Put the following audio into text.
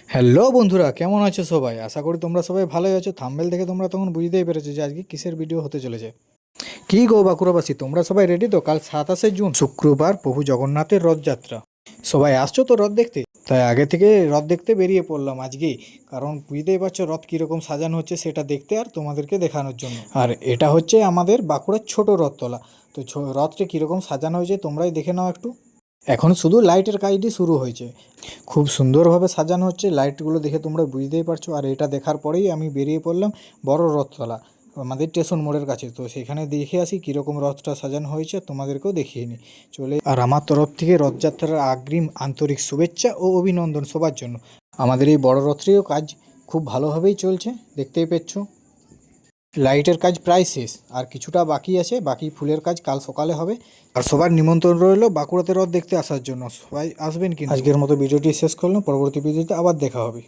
Hello বন্ধুরা, কেমন আছো সবাই? আশা করি তোমরা সবাই ভালোই আছো। থাম্বনেল দেখে তোমরা তখন বুঝতেই পেরেছো যে আজকে কিসের ভিডিও হতে চলেছে। কি গো বাঁকুড়াবাসী, তোমরা সবাই রেডি তো? কাল 27শে জুন শুক্রবার প্রভু জগন্নাথের রথযাত্রা। সবাই আসছো তো রথ দেখতে? তাই আগে থেকে রথ দেখতে বেরিয়ে পড়লাম আজকেই, কারণ বুঝতেই পারছো রথ কীরকম সাজানো হচ্ছে সেটা দেখতে আর তোমাদেরকে দেখানোর জন্য। আর এটা হচ্ছে আমাদের বাঁকুড়ার ছোট রথতলা। তো রথটা কীরকম সাজানো হয়েছে তোমরাই দেখে নাও একটু। এখন শুধু লাইটের কাজটি শুরু হয়েছে, খুব সুন্দরভাবে সাজানো হচ্ছে। লাইটগুলো দেখে তোমরা বুঝতেই পারছো। আর এটা দেখার পরেই আমি বেরিয়ে পড়লাম বড় রথতলা, আমাদের স্টেশন মোড়ের কাছে। তো সেখানে দেখে আসি কীরকম রথটা সাজানো হয়েছে, তোমাদেরকেও দেখিয়ে নিই। আর আমার তরফ থেকে রথযাত্রার অগ্রিম আন্তরিক শুভেচ্ছা ও অভিনন্দন সবার জন্য। আমাদের এই বড় রথটিরও কাজ খুব ভালোভাবেই চলছে, দেখতেই পেচ্ছ। লাইটের কাজ প্রায় শেষ, আর কিছুটা বাকি আছে। বাকি ফুলের কাজ কাল সকালে হবে। আর সবার নিমন্ত্রণ রইল বাঁকুড়াতে রথ দেখতে আসার জন্য। সবাই আসবেন। কিন্তু আজকের মতো ভিডিওটি শেষ করলাম, পরবর্তী ভিডিওতে আবার দেখা হবে।